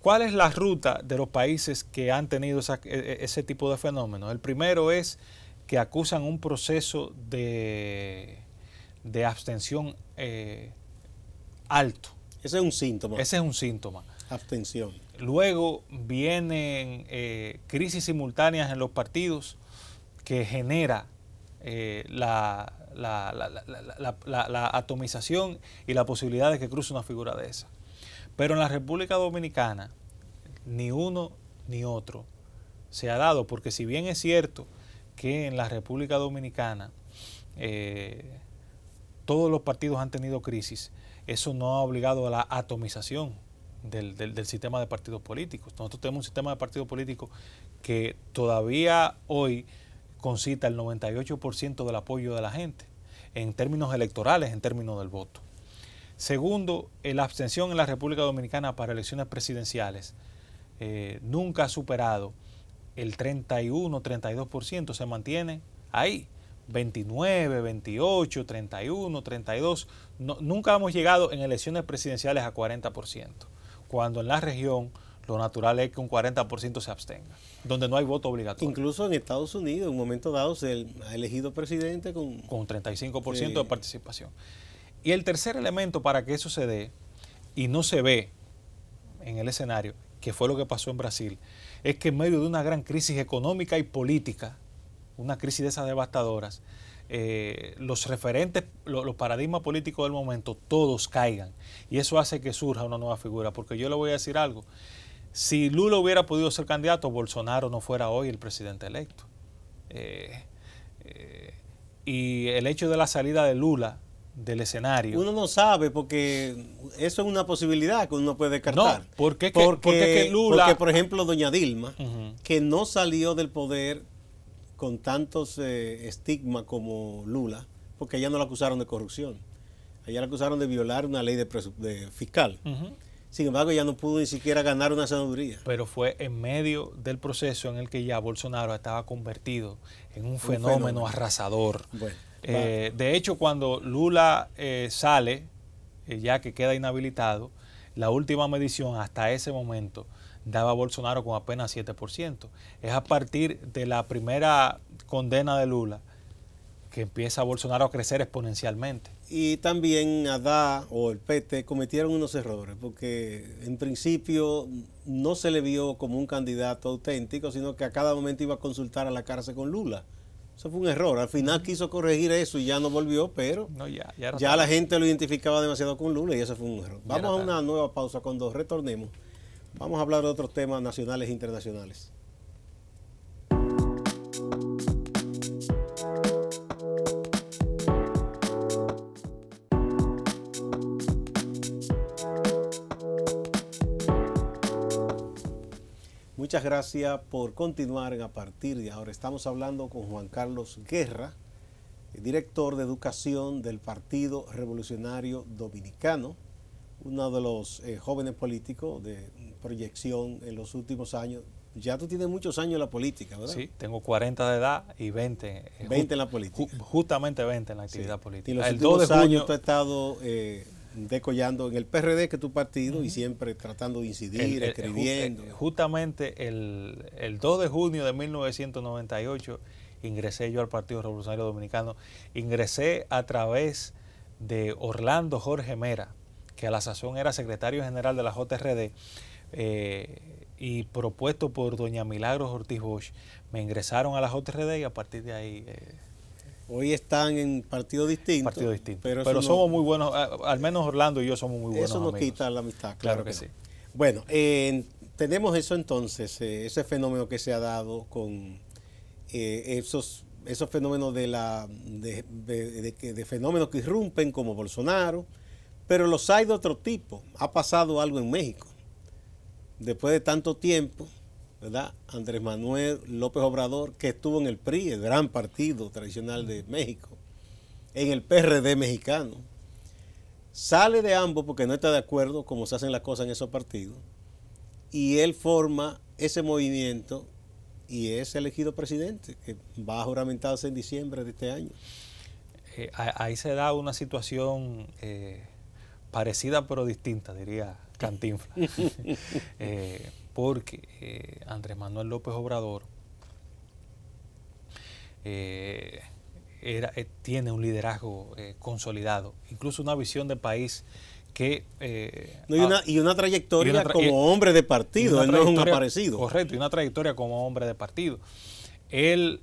¿Cuál es la ruta de los países que han tenido ese tipo de fenómenos? El primero es que acusan un proceso de abstención alto. Ese es un síntoma. Ese es un síntoma. Abstención. Luego vienen crisis simultáneas en los partidos que genera la atomización y la posibilidad de que cruce una figura de esa. Pero en la República Dominicana ni uno ni otro se ha dado, porque si bien es cierto que en la República Dominicana todos los partidos han tenido crisis, eso no ha obligado a la atomización del sistema de partidos políticos. Nosotros tenemos un sistema de partidos políticos que todavía hoy concita el 98% del apoyo de la gente, en términos electorales, en términos del voto. Segundo, la abstención en la República Dominicana para elecciones presidenciales nunca ha superado el 31-32%, se mantiene ahí, 29, 28, 31, 32, nunca hemos llegado en elecciones presidenciales a 40%, cuando en la región lo natural es que un 40% se abstenga, donde no hay voto obligatorio. Incluso en Estados Unidos, en un momento dado, se ha elegido presidente con 35% de participación. Y el tercer elemento para que eso se dé, y no se ve en el escenario, que fue lo que pasó en Brasil, es que en medio de una gran crisis económica y política, una crisis de esas devastadoras, los referentes, los paradigmas políticos del momento, todos caigan. Y eso hace que surja una nueva figura. Porque yo le voy a decir algo. Si Lula hubiera podido ser candidato, Bolsonaro no fuera hoy el presidente electo. Y el hecho de la salida de Lula del escenario. Uno no sabe, porque eso es una posibilidad que uno puede descartar. No, porque Lula... Porque, por ejemplo, doña Dilma, que no salió del poder con tantos estigmas como Lula, porque ella no la acusaron de corrupción. A ella la acusaron de violar una ley de fiscal. Sin embargo, ella no pudo ni siquiera ganar una senaduría. Pero fue en medio del proceso en el que ya Bolsonaro estaba convertido en un fenómeno arrasador. Bueno, de hecho, cuando Lula sale, ya que queda inhabilitado, la última medición hasta ese momento daba a Bolsonaro con apenas 7%. Es a partir de la primera condena de Lula que empieza Bolsonaro a crecer exponencialmente. Y también Haddad o el PT cometieron unos errores, porque en principio no se le vio como un candidato auténtico, sino que a cada momento iba a consultar a la cárcel con Lula. Eso fue un error. Al final quiso corregir eso y ya no volvió, pero ya la gente lo identificaba demasiado con Lula y eso fue un error. Vamos a una nueva pausa. Cuando retornemos, vamos a hablar de otros temas nacionales e internacionales. Muchas gracias por continuar a partir de ahora. Estamos hablando con Juan Carlos Guerra, director de educación del Partido Revolucionario Dominicano, uno de los jóvenes políticos de proyección en los últimos años, Ya tú tienes muchos años en la política, ¿verdad? Sí, tengo 40 de edad y 20. 20 en la política. Justamente 20 en la actividad Sí. política. Y los el últimos 2 de junio, años tú has estado decollando en el PRD, que es tu partido, y siempre tratando de incidir, escribiendo. Justamente el 2 de junio de 1998 ingresé yo al Partido Revolucionario Dominicano. Ingresé a través de Orlando Jorge Mera, que a la sazón era secretario general de la JRD, y propuesto por doña Milagros Ortiz Bosch, me ingresaron a la JRD y a partir de ahí... Hoy están en partidos distintos. Pero somos muy buenos, al menos Orlando y yo somos muy buenos amigos. Eso no quita la amistad. Claro que sí. Bueno, tenemos eso entonces, ese fenómeno que se ha dado con esos fenómenos de fenómenos que irrumpen como Bolsonaro, pero los hay de otro tipo. Ha pasado algo en México. Después de tanto tiempo, ¿verdad? Andrés Manuel López Obrador, que estuvo en el PRI, el gran partido tradicional de México, en el PRD mexicano, sale de ambos porque no está de acuerdo cómo se hacen las cosas en esos partidos, y él forma ese movimiento y es elegido presidente, que va a juramentarse en diciembre de este año. Ahí se da una situación parecida pero distinta, diría Cantinflas, porque Andrés Manuel López Obrador tiene un liderazgo consolidado, incluso una visión de país que... y una trayectoria como hombre de partido, él no es un aparecido. Correcto, y una trayectoria como hombre de partido. Él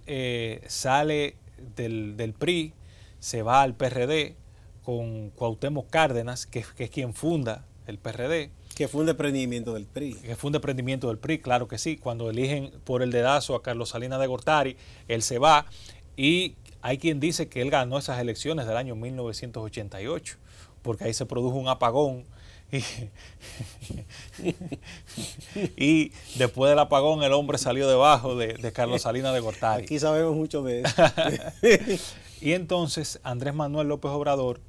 sale del PRI, se va al PRD con Cuauhtémoc Cárdenas, que es quien funda el PRD. Que fue un desprendimiento del PRI. Que fue un desprendimiento del PRI, claro que sí. Cuando eligen por el dedazo a Carlos Salinas de Gortari, él se va y hay quien dice que él ganó esas elecciones del año 1988, porque ahí se produjo un apagón y después del apagón el hombre salió debajo de Carlos Salinas de Gortari. Aquí sabemos mucho de eso. Y entonces Andrés Manuel López Obrador,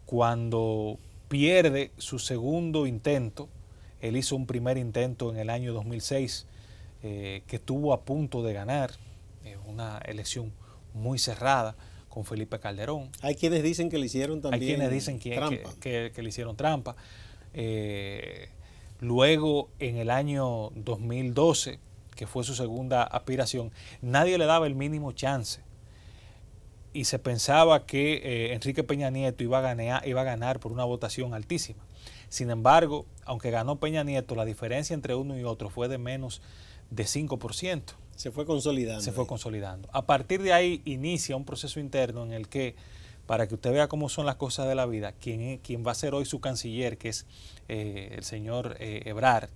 cuando pierde su segundo intento, él hizo un primer intento en el año 2006 que estuvo a punto de ganar, una elección muy cerrada con Felipe Calderón. Hay quienes dicen que le hicieron también Hay quienes dicen trampa. Que le hicieron trampa. Luego, en el año 2012, que fue su segunda aspiración, nadie le daba el mínimo chance. Y se pensaba que Enrique Peña Nieto iba a ganar por una votación altísima. Sin embargo, aunque ganó Peña Nieto, la diferencia entre uno y otro fue de menos de 5%. Se fue consolidando. Se fue consolidando. A partir de ahí inicia un proceso interno en el que, para que usted vea cómo son las cosas de la vida, quien va a ser hoy su canciller, que es el señor Ebrard,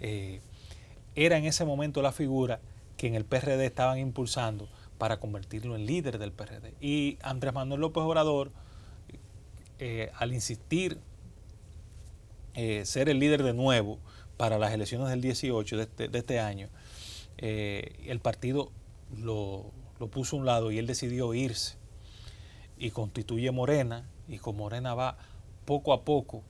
era en ese momento la figura que en el PRD estaban impulsando para convertirlo en líder del PRD. Y Andrés Manuel López Obrador, al insistir ser el líder de nuevo para las elecciones del 18 de este año, el partido lo puso a un lado y él decidió irse y constituye Morena, y con Morena va poco a poco,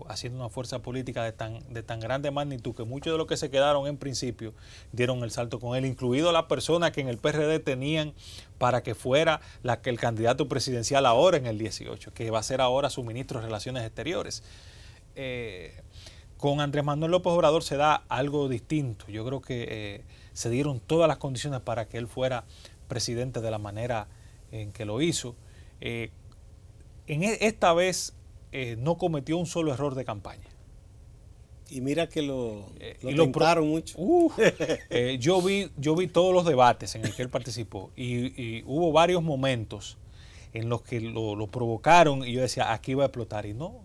haciendo una fuerza política de tan grande magnitud que muchos de los que se quedaron en principio dieron el salto con él, incluido la persona que en el PRD tenían para que fuera el candidato presidencial ahora en el 18, que va a ser ahora su ministro de Relaciones Exteriores. Con Andrés Manuel López Obrador se da algo distinto. Yo creo que se dieron todas las condiciones para que él fuera presidente de la manera en que lo hizo. Esta vez no cometió un solo error de campaña. Y mira que lo tentaron mucho. Yo vi todos los debates en el que él participó y hubo varios momentos en los que lo provocaron y yo decía, aquí va a explotar. Y no,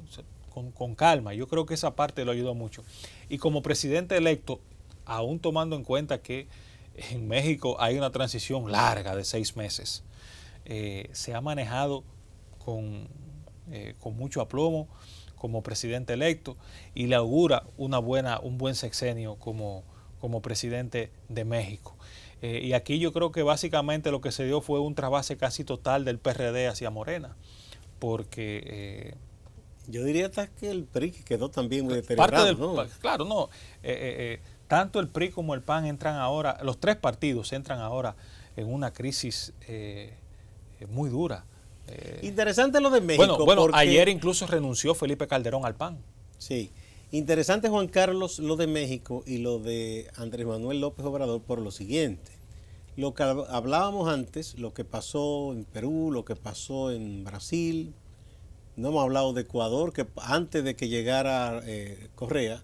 con calma. Yo creo que esa parte lo ayudó mucho. Y como presidente electo, aún tomando en cuenta que en México hay una transición larga de 6 meses, se ha manejado con mucho aplomo como presidente electo y le augura un buen sexenio como presidente de México. Y aquí yo creo que básicamente lo que se dio fue un trasvase casi total del PRD hacia Morena, porque Yo diría hasta que el PRI quedó también muy deteriorado, ¿no? Claro, no. Tanto el PRI como el PAN entran ahora, los tres partidos entran ahora en una crisis muy dura. Interesante lo de México. Bueno, porque ayer incluso renunció Felipe Calderón al PAN. Sí, interesante, Juan Carlos, lo de México y lo de Andrés Manuel López Obrador por lo siguiente. Lo que hablábamos antes, lo que pasó en Perú, lo que pasó en Brasil, no hemos hablado de Ecuador, que antes de que llegara Correa,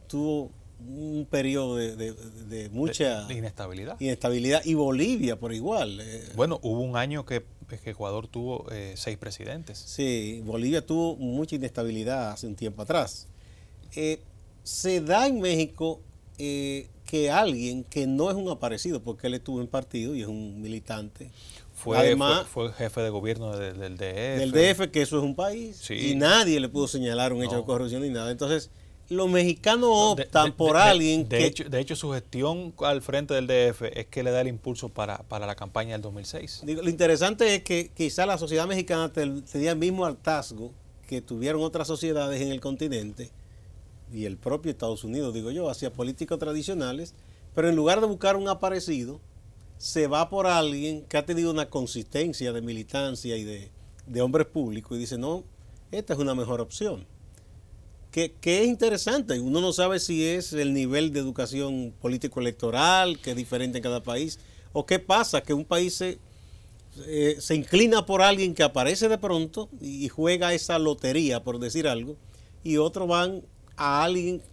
tuvo un periodo de mucha de inestabilidad. Y Bolivia por igual. Bueno, hubo un año que Ecuador tuvo 6 presidentes. Sí, Bolivia tuvo mucha inestabilidad hace un tiempo atrás. Se da en México que alguien que no es un aparecido, porque él estuvo en partido y es un militante. Además, fue jefe de gobierno del DF. Del DF, que eso es un país. Sí. Y nadie le pudo señalar un hecho de corrupción ni nada. Entonces, los mexicanos optan por alguien que... De hecho, su gestión al frente del DF es que le da el impulso para la campaña del 2006. Lo interesante es que quizá la sociedad mexicana tenía el mismo hartazgo que tuvieron otras sociedades en el continente y el propio Estados Unidos, digo yo, hacia políticos tradicionales, pero en lugar de buscar un aparecido, se va por alguien que ha tenido una consistencia de militancia y de hombres públicos y dice, no, esta es una mejor opción. Que es interesante, uno no sabe si es el nivel de educación político-electoral, que es diferente en cada país, o qué pasa, que un país se inclina por alguien que aparece de pronto y juega esa lotería, por decir algo, y otros van a alguien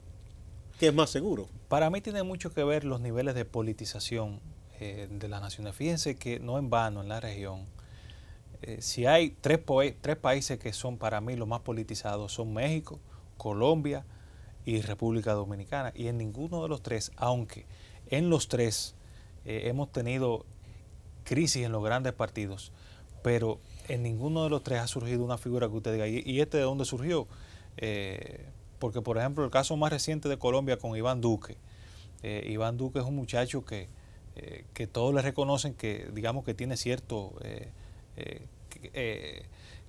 que es más seguro. Para mí tiene mucho que ver los niveles de politización de las naciones. Fíjense que no en vano en la región, si hay tres países que son para mí los más politizados, son México, Colombia y República Dominicana, y en ninguno de los tres, aunque en los tres hemos tenido crisis en los grandes partidos, pero en ninguno de los tres ha surgido una figura que usted diga, ¿y este de dónde surgió? Porque por ejemplo el caso más reciente de Colombia con Iván Duque, Iván Duque es un muchacho que todos le reconocen que, digamos, que tiene cierto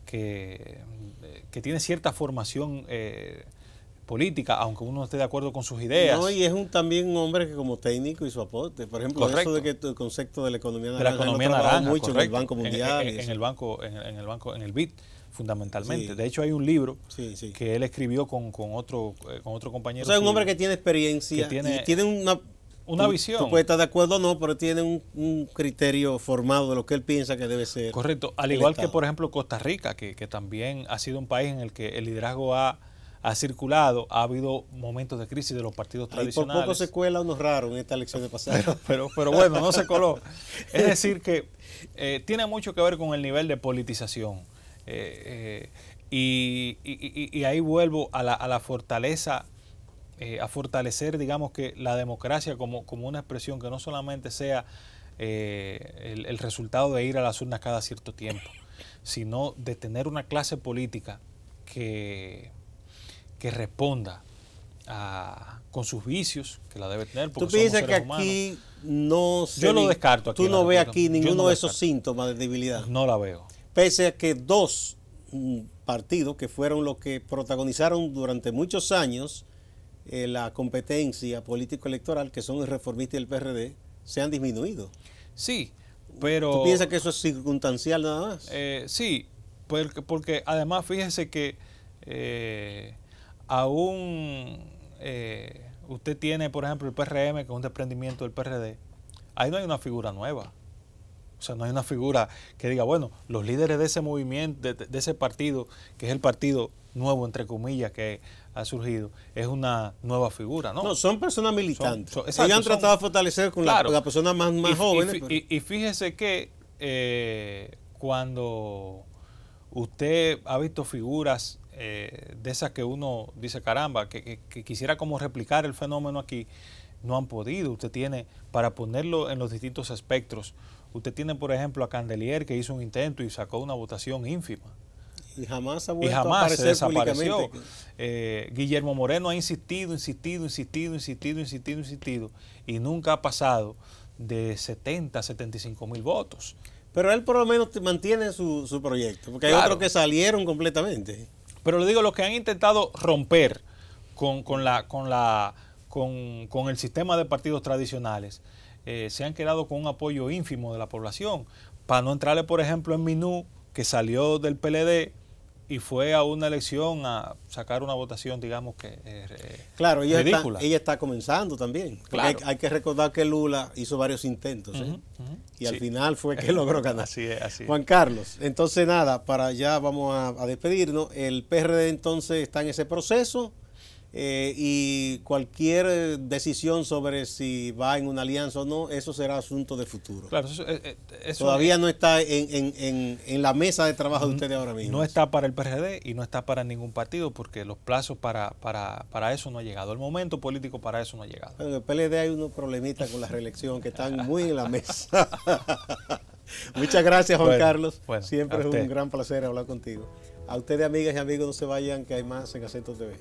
que tiene cierta formación política, aunque uno no esté de acuerdo con sus ideas. No, y es también un hombre que como técnico y su aporte. Por ejemplo, correcto, eso de que el concepto de la economía naranja, de la economía naranja, mucho correcto, en el Banco Mundial. En el BID, fundamentalmente. Sí. De hecho, hay un libro sí. que él escribió con otro compañero. O sea, un hombre que tiene experiencia y tiene una visión. Tú puedes estar de acuerdo o no, pero tiene un criterio formado de lo que él piensa que debe ser. Correcto. Al igual que, por ejemplo, Costa Rica, que también ha sido un país en el que el liderazgo ha circulado, ha habido momentos de crisis de los partidos tradicionales. Por poco se cuela uno raro en esta elección de pasada. Pero bueno, no se coló. Es decir, que tiene mucho que ver con el nivel de politización. Y ahí vuelvo a la fortaleza, a fortalecer, digamos, que la democracia como una expresión que no solamente sea el resultado de ir a las urnas cada cierto tiempo, sino de tener una clase política que responda con sus vicios, que la debe tener. ¿Tú piensas que aquí no se... Yo lo descarto. Aquí ¿Tú no ves aquí ninguno de esos síntomas de debilidad? No la veo. Pese a que dos partidos que fueron los que protagonizaron durante muchos años la competencia político-electoral, que son el Reformista y el PRD, se han disminuido. Sí, pero... ¿Tú piensas que eso es circunstancial nada más? Sí, porque además fíjese que aún usted tiene, por ejemplo, el PRM, que es un desprendimiento del PRD. Ahí no hay una figura nueva. O sea, no hay una figura que diga, bueno, los líderes de ese movimiento, de ese partido, que es el partido nuevo, entre comillas, que ha surgido, es una nueva figura, ¿no? No, son personas militantes. Exacto, ellos han tratado de fortalecer con las personas más jóvenes. Y fíjese que cuando usted ha visto figuras de esas que uno dice, caramba, que quisiera como replicar el fenómeno aquí, no han podido. Usted tiene, para ponerlo en los distintos espectros, usted tiene, por ejemplo, a Candelier, que hizo un intento y sacó una votación ínfima. Y jamás ha vuelto a aparecer se desapareció. Públicamente. Guillermo Moreno ha insistido, y nunca ha pasado de 70, 75 mil votos. Pero él por lo menos mantiene su proyecto, porque hay otros que salieron completamente. Pero le digo, los que han intentado romper con el sistema de partidos tradicionales, se han quedado con un apoyo ínfimo de la población. Para no entrarle, por ejemplo, en Minú, que salió del PLD y fue a una elección a sacar una votación, digamos que claro, ridícula. Ella está comenzando también. Claro. Hay que recordar que Lula hizo varios intentos, y al final fue que logró ganar. Así es. Juan Carlos, entonces nada, para allá vamos a despedirnos. El PRD entonces está en ese proceso. Y cualquier decisión sobre si va en una alianza o no, eso será asunto de futuro. Claro, eso todavía no está en la mesa de trabajo de ustedes ahora mismo. No está para el PRD y no está para ningún partido, porque los plazos para eso no ha llegado. El momento político para eso no ha llegado. En el PLD hay unos problemitas con la reelección que están muy en la mesa. Muchas gracias, Juan Carlos. Siempre es un gran placer hablar contigo. A ustedes, amigas y amigos, no se vayan, que hay más en Acento TV.